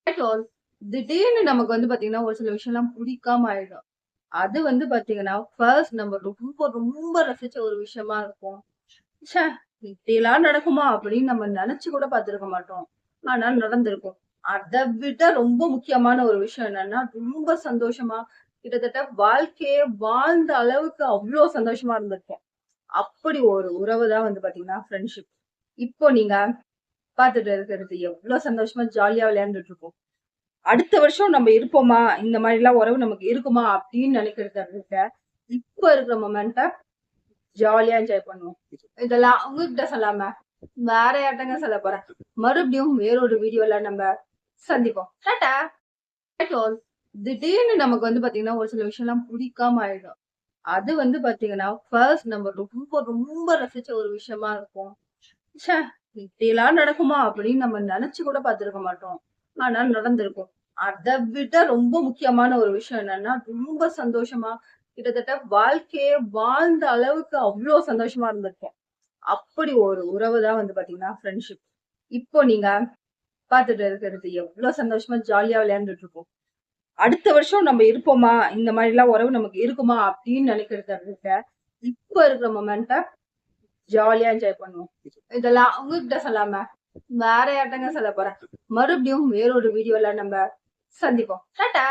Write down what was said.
At all திடீர்னு நமக்கு பாத்தீங்கன்னா, ஒரு சில விஷயம்லாம் புடிக்காம ஆயிடும். அது பாத்தீங்கன்னா, ஃபர்ஸ்ட் நம்ம ரொம்ப ரொம்ப ரசிச்ச ஒரு விஷயமா இருக்கும். ச்சே! இப்படியெல்லாம் நடக்குமா? அப்படின்னு நம்ம நெனச்சு கூட பாத்துருக்க மாட்டோம். ஆனா நடந்திருக்கும். அத விட ரொம்ப முக்கியமான ஒரு விஷயம் என்னன்னா, ரொம்ப சந்தோஷமா கிட்டத்தட்ட வாழ்க்கையே வாழ்ந்த அளவுக்கு அவ்ளோ சந்தோஷமா இருந்திருக்கேன். அப்படி ஒரு உறவு தான் பாத்தீங்கன்னா, ஃப்ரெண்ட்ஷிப். இப்போ நீங்க பாத்துட்டு இருக்கிறது எவ்ளோ சந்தோஷமா ஜாலியா விளையாண்டுட்டு இருக்கோம். அடுத்த வருஷம் நம்ம இருப்போமா? இந்த மாரிலாம் உறவு நமக்கு இருக்குமா? அப்படின்னு நினைக்கிறத விட, இப்ப இருக்கிற மொமெண்ட்ட ஜாலியா என்ஜாய் பண்ணுவோம். இதெல்லாம் உங்ககிட்ட சொல்லாம, வேற யார்ட்டங்க சொல்லப் போறேன். மறுபடியும் வேறொரு வீடியோல நம்ம சந்திப்போம். டாட்டா! That all. திடீர்னு நமக்கு பாத்தீங்கன்னா, ஒரு சில விஷயம்லாம் புடிக்காம ஆயிடும். அது பாத்தீங்கன்னா, ஃபர்ஸ்ட் நம்ம ரொம்ப ரொம்ப ரசிச்ச ஒரு விஷயமா இருக்கும். ச்சே! இப்படியெல்லாம் நடக்குமா? அப்படின்னு நம்ம நெனச்சு கூட பாத்துருக்க மாட்டோம். ஆனா நடந்திருக்கும். அத விட ரொம்ப முக்கியமான ஒரு விஷயம் என்னன்னா, ரொம்ப சந்தோஷமா கிட்டத்தட்ட வாழ்க்கையே வாழ்ந்த அளவுக்கு அவ்ளோ சந்தோஷமா இருந்திருக்கேன். அப்படி ஒரு உறவு தான் பாத்தீங்கன்னா, ஃப்ரெண்ட்ஷிப். இப்போ நீங்க பாத்துட்டு இருக்கிறது எவ்ளோ சந்தோஷமா ஜாலியா விளையாண்டுட்டு இருக்கோம். அடுத்த வருஷம் நம்ம இருப்போமா? இந்த மாரிலாம் உறவு நமக்கு இருக்குமா? அப்படின்னு நினைக்கிறத விட, இப்ப இருக்கிற மொமெண்ட்ட ஜாலியா என்ஜாய் பண்ணுவோம். இதெல்லாம் உங்ககிட்ட சொல்லாம, வேற யார்ட்டங்க சொல்லப் போறேன். மறுபடியும் வேறொரு வீடியோல நம்ம சந்திப்போம். டாட்டா!